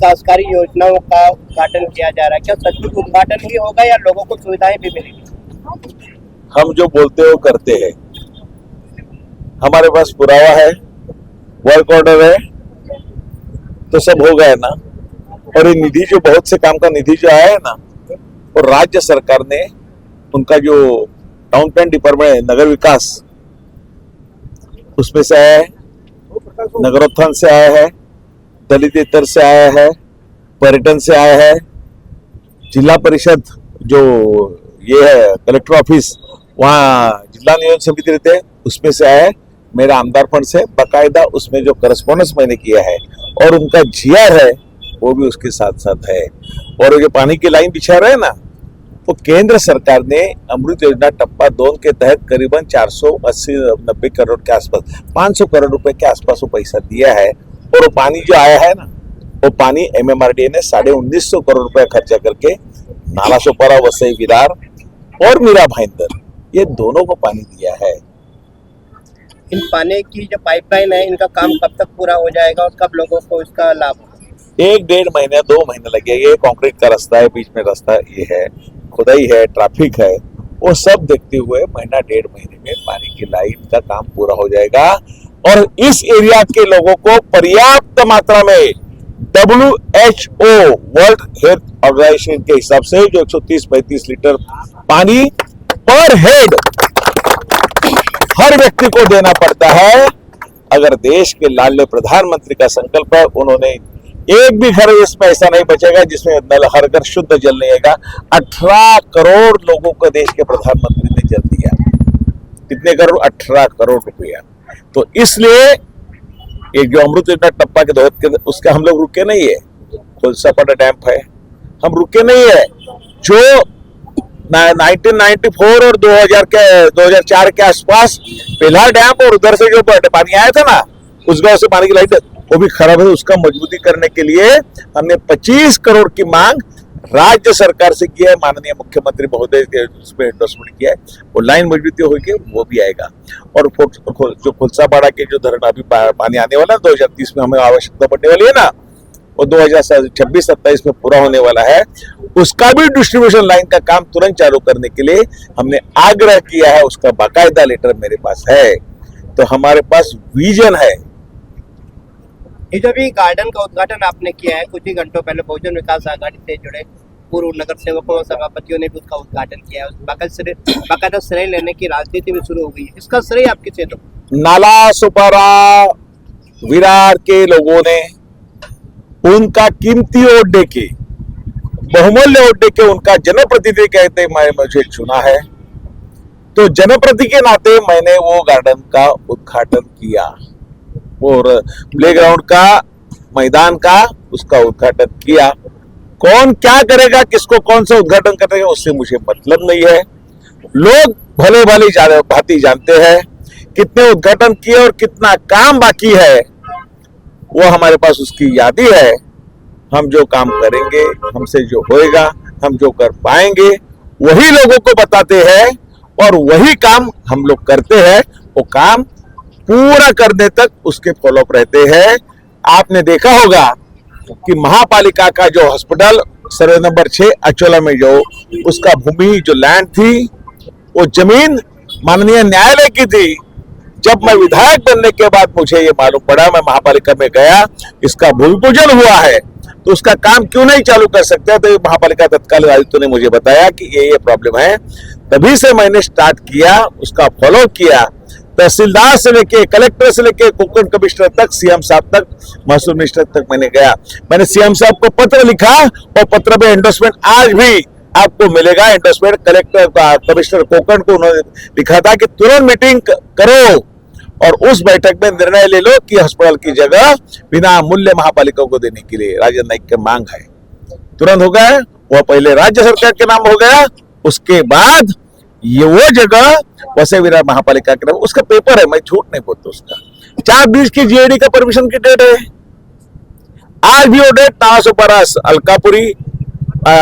विकासकारी योजनाओं का उद्घाटन किया जा रहा है, क्या सचमुच उद्घाटन ही होगा या लोगों को सुविधाएं भी मिलेगी? हम जो बोलते हैं वो करते हैं। हमारे पास पुरावा है, वर्क ऑर्डर है, तो सब हो गया ना। और ये निधि जो बहुत से काम का निधि जो आया है ना, और राज्य सरकार ने उनका जो टाउन प्लान डिपार्टमेंट है, नगर विकास, उसमें से आया है, नगरोत्थान से आया है, दलित इतर से आया है, पर्यटन से आया है, जिला परिषद जो ये है कलेक्टर ऑफिस, वहाँ जिला नियोजन समिति रहते हैं, उसमें से आया है, मेरा आमदार फंड से बाकायदा उसमें जो करस्पॉन्डेंस मैंने किया है और उनका जीआर है वो भी उसके साथ साथ है। और जो पानी की लाइन बिछा रहे हैं ना, वो केंद्र सरकार ने अमृत योजना टप्पा 2 के तहत करीबन 480-90 करोड़ के आसपास 500 करोड़ रुपए के आसपास वो पैसा दिया है। और वो पानी जो आया है ना, वो पानी एमएमआरडीए ने 1950 करोड़ रुपया खर्चा करके नाला सोपारा, वसई विरार और मीरा भाईंदर, ये दोनों को पानी दिया है। इन पानी की जो पाइपलाइन है, इनका काम कब तक पूरा हो जाएगा और कब लोगों को इसका लाभ होगा? 1-1.5 महीने 2 महीने लगेगा। ये कंक्रीट का रास्ता है, बीच में रास्ता ये है, खुदाई है, ट्रैफिक है, वो सब देखते हुए 1-1.5 महीने में पानी की लाइन का काम पूरा हो जाएगा। और इस एरिया के लोगों को पर्याप्त मात्रा में WHO वर्ल्ड हेल्थ ऑर्गेनाइजेशन के हिसाब से जो 130-35 लीटर पानी पर हेड हर व्यक्ति को देना पड़ता है। अगर देश के लाडले प्रधानमंत्री का संकल्प है, उन्होंने एक भी घर इसमें ऐसा नहीं बचेगा जिसमें नल हर घर शुद्ध जल नहीं आएगा। 18 करोड़ लोगों को देश के प्रधानमंत्री ने जल दिया। कितने करोड़? 18 करोड़ रुपया। तो इसलिए एक जो अमृत योजना टप्पा के तहत उसका हम लोग रुके नहीं है। खुलसापाड़ा डैम है, हम रुके नहीं है। जो 1994 और 2004 के आसपास पहला डैम और उधर से जो पानी आया था ना, उस गांव से पानी की लाइन वो भी खराब है। उसका मजबूती करने के लिए हमने 25 करोड़ की मांग राज्य सरकार से की है। माननीय मुख्यमंत्री महोदय के उसमें एंडोर्समेंट किया है। वो लाइन मजबूती होगी, वो भी आएगा। और जो खुलसापाड़ा के जो धरण अभी पानी आने वाला है 2030 में हमें आवश्यकता पड़ने वाली है ना, वो 2026-27 में पूरा होने वाला है। उसका भी डिस्ट्रीब्यूशन लाइन का काम तुरंत चालू करने के लिए हमने आग्रह किया है। उसका बाकायदा लेटर मेरे पास है। तो हमारे पास विजन है। ये जो भी गार्डन का उद्घाटन आपने किया है, कुछ ही घंटों पहले बहुजन विकास आघाड़ी से जुड़े पूर्व नगर सेवकों और सभापतियों ने भी उसका उद्घाटन किया है। बाकायदा श्रेय लेने की राजनीति भी शुरू हो गई है। इसका श्रेय आप किसे दो? नाला सोपारा विरार के लोगों ने उनका कीमती वोट दे के, बहुमूल्य वोट दे के उनका जनप्रतिनिधि कहते मुझे चुना है। तो जनप्रतिनिधि के नाते मैंने वो गार्डन का उद्घाटन किया, और प्लेग्राउंड का, मैदान का उसका उद्घाटन किया। कौन क्या करेगा, किसको कौन सा उद्घाटन करेगा, उससे मुझे मतलब नहीं है। लोग भले भले भांति जानते हैं कितने उद्घाटन किए और कितना काम बाकी है। वो हमारे पास उसकी यादी है। हम जो काम करेंगे, हमसे जो होएगा, हम जो कर पाएंगे, वही लोगों को बताते हैं और वही काम हम लोग करते हैं। वो काम पूरा करने तक उसके फॉलोअप रहते हैं। आपने देखा होगा कि महापालिका का जो हॉस्पिटल सर्वे नंबर 6 अचोला में जो उसका भूमि जो लैंड थी, वो जमीन माननीय न्यायालय की थी। जब मैं विधायक बनने के बाद मुझे ये मालूम पड़ा, मैं महापालिका में गया, इसका भूमि पूजन हुआ है, तो उसका काम क्यों नहीं चालू कर सकते? तो महापालिका तत्कालीन आयुक्त ने मुझे बताया कि ये प्रॉब्लम है। तभी से मैंने स्टार्ट किया, उसका फॉलो किया। तहसीलदार से लेके, कलेक्टर से लेके, कोकण कमिश्नर तक, सीएम साहब तक, महसूल मिनिस्टर तक मैंने गया। मैंने सीएम साहब को पत्र लिखा और पत्र में एंडोर्समेंट आज भी आपको मिलेगा। एंडोर्समेंट कलेक्टर कमिश्नर कोकण को उन्होंने लिखा था कि तुरंत मीटिंग करो और उस बैठक में निर्णय ले लो कि अस्पताल की जगह बिना मूल्य महापालिका को देने के लिए राजेंद्र नाइक की मांग है। तुरंत हो गया। वह पहले राज्य सरकार के नाम हो गया, उसके बाद ये वो जगह वसई विरार महापालिका के नाम, उसका पेपर है, मैं झूठ नहीं बोलता। उसका 4-20 की जीएडी का परमिशन की डेट है। आज भी वो डेट नालासोपारा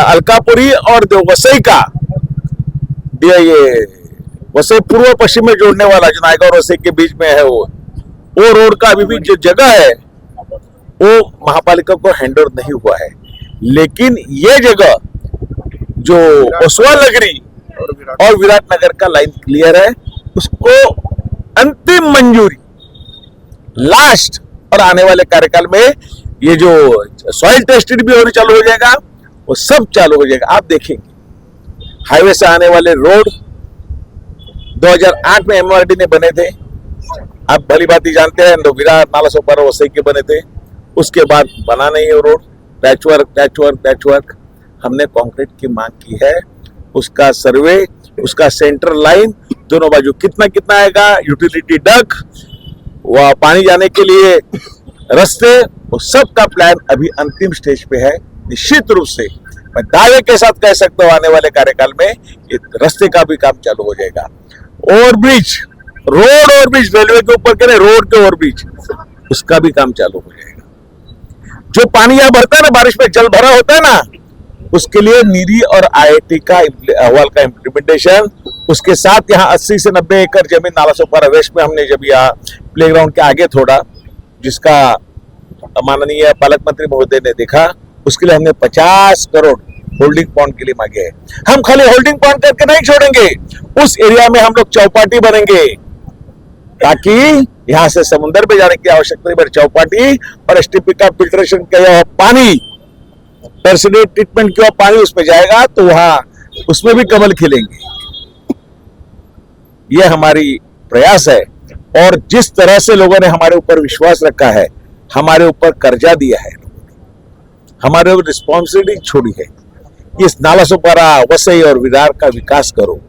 अलकापुरी और वसई का ये वसई पूर्व पश्चिम में जोड़ने वाला जो नायगांव और वसई के बीच में है, वो रोड का अभी भी जो जगह है वो महापालिका को हैंडओवर नहीं हुआ है, लेकिन ये जगह जो ओसवाल नगरी और विराट नगर का लाइन क्लियर है, उसको अंतिम मंजूरी लास्ट और आने वाले कार्यकाल में ये जो सॉइल टेस्टेड भी होने चालू हो जाएगा, वो सब चालू हो जाएगा। आप देखेंगे हाईवे से आने वाले रोड 2008 में एमआरडी ने बने थे, आप भली बात ही जानते हैं, विराट नाला सोपारा वसई के बने थे, उसके बाद बना नहीं है रोड, पैचवर्क। हमने कंक्रीट की मांग की है, उसका सर्वे, उसका सेंटर लाइन, दोनों बाजू कितना कितना आएगा, यूटिलिटी डक, वह पानी जाने के लिए रास्ते, वो सब का प्लान अभी अंतिम स्टेज पे है। निश्चित रूप से मैं दावे के साथ कह सकता हूं, आने वाले कार्यकाल में ये रास्ते का भी काम चालू हो जाएगा। ओवरब्रिज, रोड ओवरब्रिज, रेलवे के ऊपर करें रोड के ओवरब्रिज, उसका भी काम चालू हो जाएगा। जो पानी यहाँ भरता है ना, बारिश में जल भरा होता है ना, उसके लिए नीरी और आईआईटी का अहवाल का इम्प्लीमेंटेशन, उसके साथ यहाँ 80 से 90 एकड़ जमीन नाला सोपारा वेस्ट में हमने जब यहाँ प्लेग्राउंड के आगे थोड़ा, जिसका माननीय पालक मंत्री महोदय ने देखा, उसके लिए हमने 50 करोड़ होल्डिंग पॉन्ड के लिए मांगे हैं। हम खाली होल्डिंग पॉन्ड करके नहीं छोड़ेंगे, उस एरिया में हम लोग चौपाटी बनेंगे, ताकि यहां से समुद्र पे जाने की आवश्यकता नहीं, बट चौपाटी और एसटीपी का फिल्ट्रेशन का पानी, टर्सरी ट्रीटमेंट किया पानी उसमें जाएगा, तो वहां उसमें भी कमल खिलेंगे। यह हमारी प्रयास है, और जिस तरह से लोगों ने हमारे ऊपर विश्वास रखा है, हमारे ऊपर कर्जा दिया है, हमारे ऊपर रिस्पॉन्सिबिलिटी छोड़ी है, इस नाला सोपारा, वसई और विरार का विकास करो।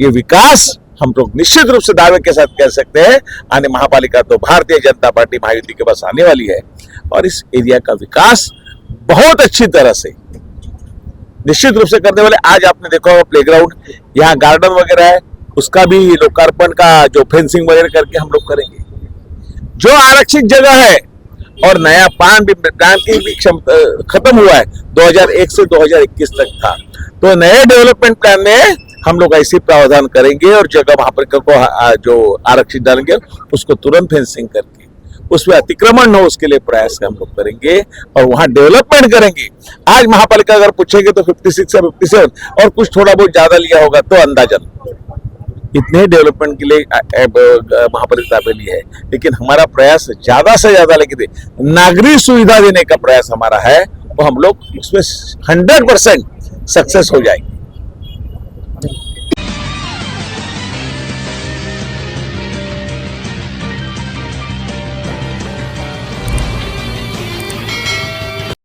ये विकास हम लोग निश्चित रूप से दावे के साथ कह सकते हैं, आने महापालिका तो भारतीय जनता पार्टी महायुति के पास आने वाली है, और इस एरिया का विकास बहुत अच्छी तरह से निश्चित रूप से करने वाले। आज आपने देखा होगा प्लेग्राउंड, यहाँ गार्डन वगैरह है, उसका भी लोकार्पण का जो फेंसिंग वगैरह करके हम लोग करेंगे। जो आरक्षित जगह है और नया प्लान की भी खत्म हुआ है, 2001 से 2021 तक था, तो नए डेवलपमेंट प्लान में हम लोग ऐसे प्रावधान करेंगे, और जगह महापालिका को जो आरक्षित डालेंगे उसको तुरंत फेंसिंग करके उसमें अतिक्रमण न हो, उसके लिए प्रयास हम लोग करेंगे और वहां डेवलपमेंट करेंगे। आज महापालिका अगर पूछेंगे तो 56 या 57 और कुछ थोड़ा बहुत ज्यादा लिया होगा, तो अंदाजन इतने डेवलपमेंट के लिए महापालिका पे ली है, लेकिन हमारा प्रयास ज्यादा से ज्यादा लेके नागरिक सुविधा देने का प्रयास हमारा है, तो हम लोग उसमें 100% सक्सेस हो जाएंगे।